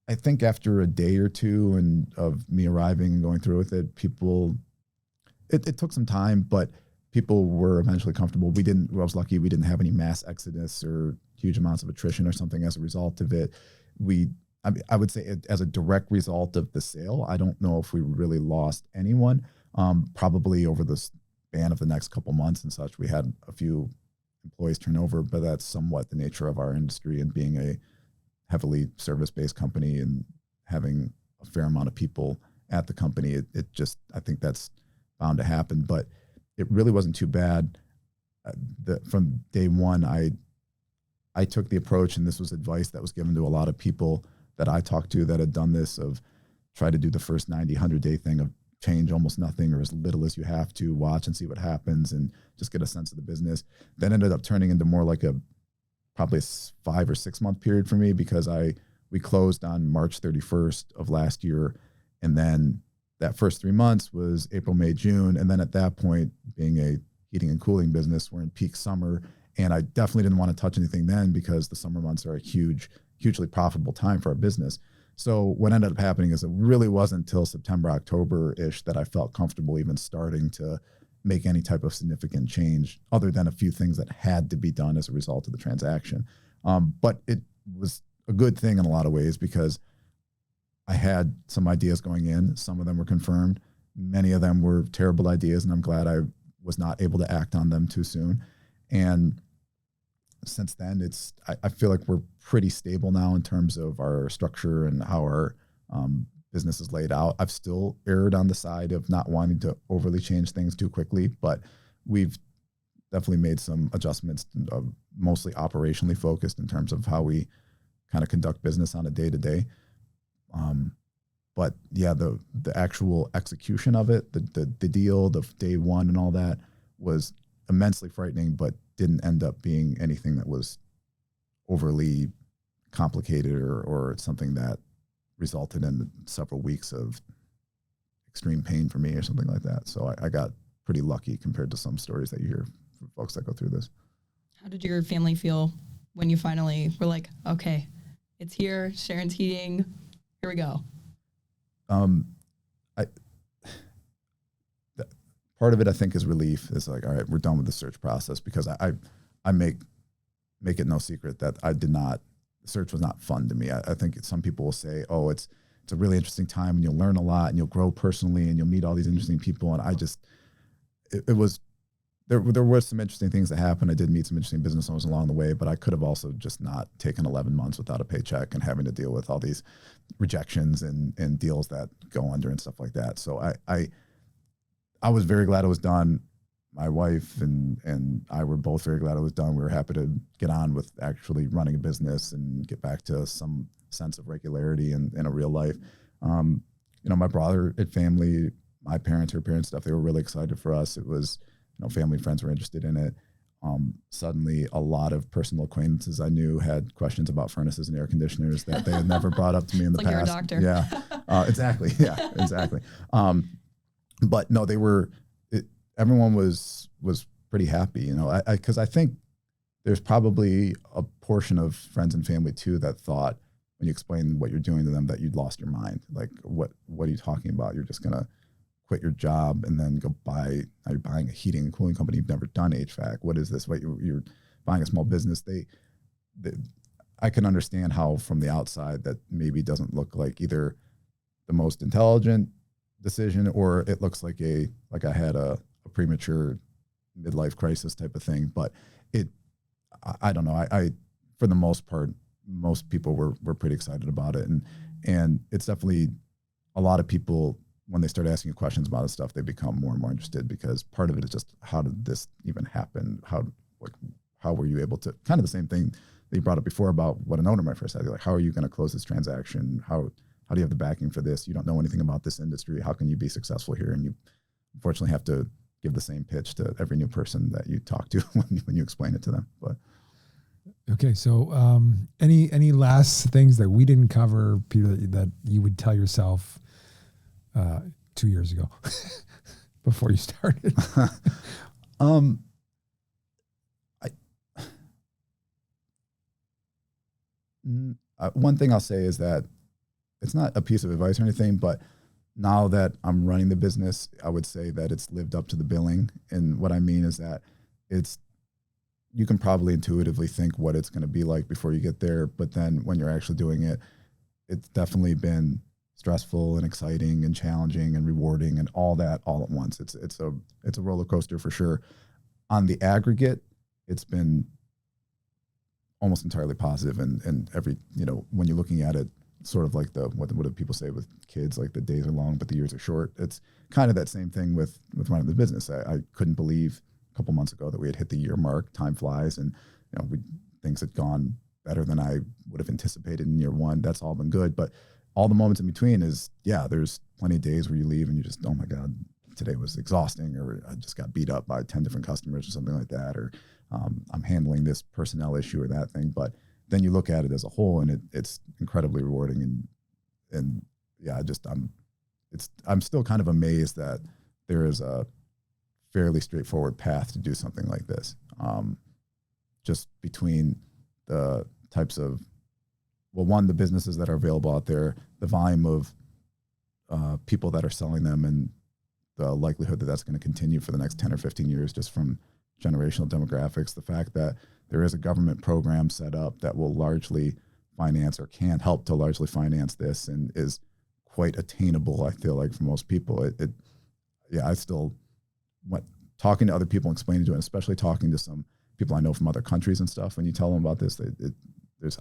I think after a day or two of me arriving and going through with it, it took some time, but people were eventually comfortable. I was lucky we didn't have any mass exodus or huge amounts of attrition or something as a result of it. I would say as a direct result of the sale, I don't know if we really lost anyone. Probably over the span of the next couple months and such, we had a few employees turnover, but that's somewhat the nature of our industry and being a heavily service-based company and having a fair amount of people at the company. I think that's bound to happen, but it really wasn't too bad. From day one, I took the approach, and this was advice that was given to a lot of people that I talked to that had done this, of try to do the first 90, 100-day thing of change almost nothing or as little as you have to, watch and see what happens and just get a sense of the business. That ended up turning into more like probably a 5 or 6 month period for me, because we closed on March 31st of last year. And then that first 3 months was April, May, June. And then at that point, being a heating and cooling business, we're in peak summer. And I definitely didn't want to touch anything then, because the summer months are a hugely profitable time for our business. So what ended up happening is it really wasn't until September, October-ish that I felt comfortable even starting to make any type of significant change, other than a few things that had to be done as a result of the transaction. But it was a good thing in a lot of ways, because I had some ideas going in. Some of them were confirmed. Many of them were terrible ideas, and I'm glad I was not able to act on them too soon. And since then, I feel like we're pretty stable now in terms of our structure and how our business is laid out. I've still erred on the side of not wanting to overly change things too quickly, but we've definitely made some adjustments, mostly operationally focused in terms of how we kind of conduct business on a day-to-day. But yeah, the actual execution of it, the deal, the day one and all that was immensely frightening, but didn't end up being anything that was overly complicated or something that resulted in several weeks of extreme pain for me or something like that. So I got pretty lucky compared to some stories that you hear from folks that go through this. How did your family feel when you finally were like, okay, it's here, Sharon's Heating, here we go? Part of it, I think, is relief. It's like, all right, we're done with the search process, because I make it no secret that the search was not fun to me. I think some people will say, oh, it's a really interesting time and you'll learn a lot and you'll grow personally and you'll meet all these interesting people. And there were some interesting things that happened. I did meet some interesting business owners along the way, but I could have also just not taken 11 months without a paycheck and having to deal with all these rejections and deals that go under and stuff like that. So I was very glad it was done. My wife and I were both very glad it was done. We were happy to get on with actually running a business and get back to some sense of regularity in a real life. My brother and family, my parents, her parents, stuff, they were really excited for us. It was, family and friends were interested in it. Suddenly a lot of personal acquaintances I knew had questions about furnaces and air conditioners that they had never brought up to me in the like past. You're a doctor. Yeah, exactly. Yeah, exactly. But no, everyone was pretty happy, because I think there's probably a portion of friends and family too that thought when you explain what you're doing to them that you'd lost your mind. Like, what are you talking about? You're just going to quit your job and then go you're buying a heating and cooling company. You've never done HVAC. What is this? What, you're buying a small business. I can understand how from the outside that maybe doesn't look like either the most intelligent decision, or it looks like I had a premature midlife crisis type of thing. But I don't know. I for the most part, most people were pretty excited about it, and it's definitely a lot of people, when they start asking you questions about this stuff, they become more and more interested, because part of it is just, how did this even happen? How were you able to, kind of the same thing that you brought up before about what an owner might first say, like, how are you going to close this transaction? How do you have the backing for this? You don't know anything about this industry. How can you be successful here? And you unfortunately have to give the same pitch to every new person that you talk to when you explain it to them. But okay, so any last things that we didn't cover, Peter, that you would tell yourself 2 years ago before you started? One thing I'll say is that it's not a piece of advice or anything, but now that I'm running the business, I would say that it's lived up to the billing. And what I mean is that you can probably intuitively think what it's going to be like before you get there. But then when you're actually doing it, it's definitely been stressful and exciting and challenging and rewarding and all that all at once. It's a roller coaster for sure. On the aggregate, it's been almost entirely positive, and every, when you're looking at it, sort of like what do people say with kids, like the days are long but the years are short. It's kind of that same thing with running the business. I couldn't believe a couple months ago that we had hit the year mark. Time flies, and things had gone better than I would have anticipated in year one. That's all been good, but all the moments in between there's plenty of days where you leave and you just, oh my God, today was exhausting, or I just got beat up by 10 different customers or something like that, or I'm handling this personnel issue or that thing. But then you look at it as a whole, and it's incredibly rewarding. And yeah, I'm still kind of amazed that there is a fairly straightforward path to do something like this. Just between the types of, the businesses that are available out there, the volume of people that are selling them, and the likelihood that that's going to continue for the next 10 or 15 years, just from generational demographics, the fact that there is a government program set up that will largely finance, or can help to largely finance this, and is quite attainable, I feel like, for most people. I still went talking to other people and explaining to it, especially talking to some people I know from other countries and stuff. When you tell them about this,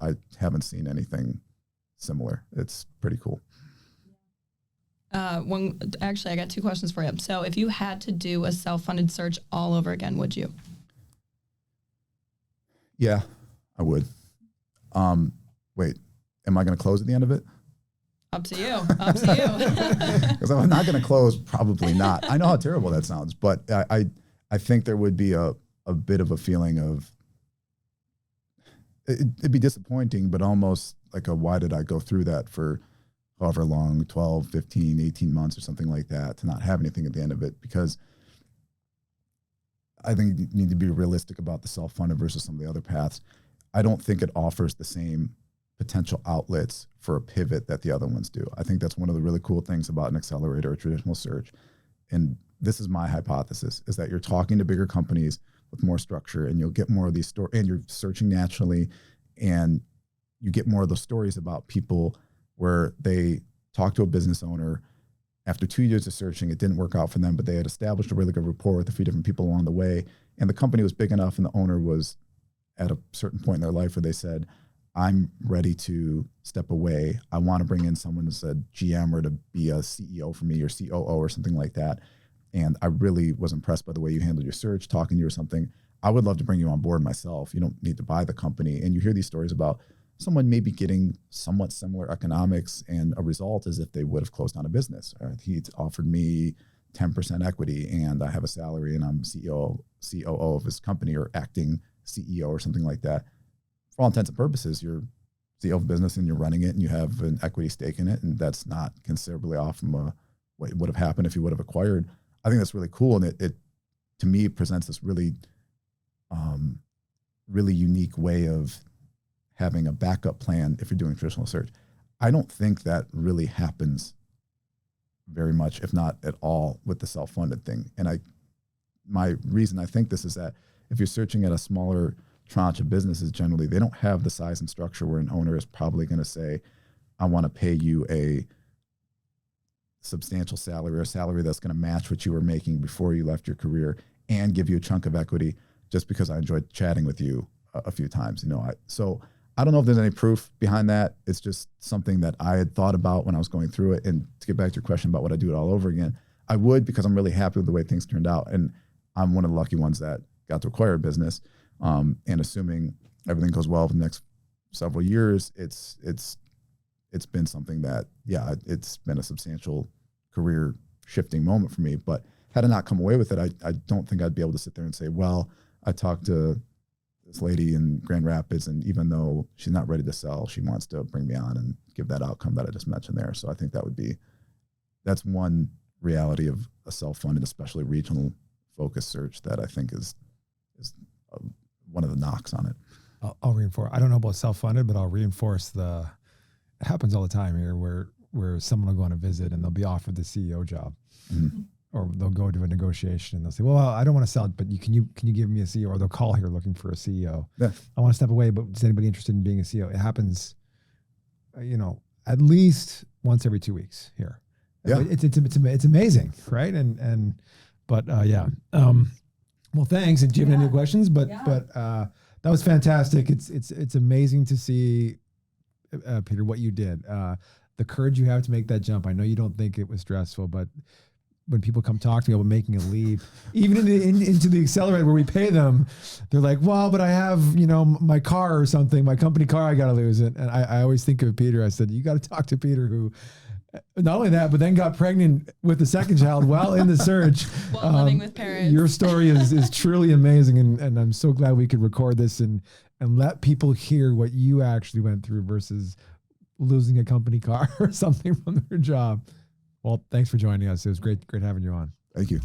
I haven't seen anything similar. It's pretty cool. Actually, I got two questions for you. So if you had to do a self-funded search all over again, would you? Yeah, I would. Wait, am I going to close at the end of it? Up to you. Up to you. Because I'm not going to close, probably not. I know how terrible that sounds, but I think there would be a bit of a feeling of, it'd be disappointing, but almost like why did I go through that for however long, 12, 15, 18 months or something like that, to not have anything at the end of it, because I think you need to be realistic about the self-funded versus some of the other paths. I don't think it offers the same potential outlets for a pivot that the other ones do. I think that's one of the really cool things about an accelerator or traditional search. And this is my hypothesis, is that you're talking to bigger companies with more structure, and you'll get more of these stories, and you're searching naturally, and you get more of those stories about people where they talk to a business owner. After 2 years of searching, it didn't work out for them, but they had established a really good rapport with a few different people along the way. And the company was big enough, and the owner was at a certain point in their life where they said, I'm ready to step away. I want to bring in someone as a GM or to be a CEO for me, or COO or something like that. And I really was impressed by the way you handled your search, talking to you or something. I would love to bring you on board myself. You don't need to buy the company. And you hear these stories about someone maybe getting somewhat similar economics, and a result is if they would have closed down a business. He offered me 10% equity, and I have a salary, and I'm COO of his company, or acting CEO or something like that. For all intents and purposes, you're CEO of a business and you're running it, and you have an equity stake in it, and that's not considerably off from what would have happened if you would have acquired. I think that's really cool, and it to me presents this really, really unique way of having a backup plan if you're doing traditional search. I don't think that really happens very much, if not at all, with the self-funded thing. And my reason I think this is that if you're searching at a smaller tranche of businesses, generally they don't have the size and structure where an owner is probably going to say, I want to pay you a substantial salary, or a salary that's going to match what you were making before you left your career, and give you a chunk of equity just because I enjoyed chatting with you a few times. So I don't know if there's any proof behind that. It's just something that I had thought about when I was going through it. And to get back to your question about would I do it all over again, I would, because I'm really happy with the way things turned out. And I'm one of the lucky ones that got to acquire a business. And assuming everything goes well for the next several years, it's been something that, it's been a substantial career shifting moment for me. But had I not come away with it, I don't think I'd be able to sit there and say, well, I talked to this lady in Grand Rapids, and even though she's not ready to sell, she wants to bring me on and give that outcome that I just mentioned there. So I think that's one reality of a self-funded, especially regional focused search, that I think is one of the knocks on it. I'll reinforce. I don't know about self-funded, but I'll reinforce it happens all the time here where someone will go on a visit and they'll be offered the CEO job. Mm-hmm. Or they'll go to a negotiation and they'll say, well, I don't want to sell it, but can you give me a CEO? Or they'll call here looking for a CEO. Yeah. I want to step away, but is anybody interested in being a CEO? It happens, at least once every 2 weeks here. Yeah. It's amazing. Right. Well, thanks. And do you have any questions? But that was fantastic. It's amazing to see, Peter, what you did, the courage you have to make that jump. I know you don't think it was stressful, but when people come talk to me about making a leap, even into the accelerator where we pay them, they're like, well, but I have, my car or something, my company car, I got to lose it. And I always think of Peter. I said, you got to talk to Peter, who not only that, but then got pregnant with the second child while in the search. While living with parents. Your story is truly amazing. And I'm so glad we could record this and let people hear what you actually went through versus losing a company car or something from their job. Well, thanks for joining us. It was great having you on. Thank you.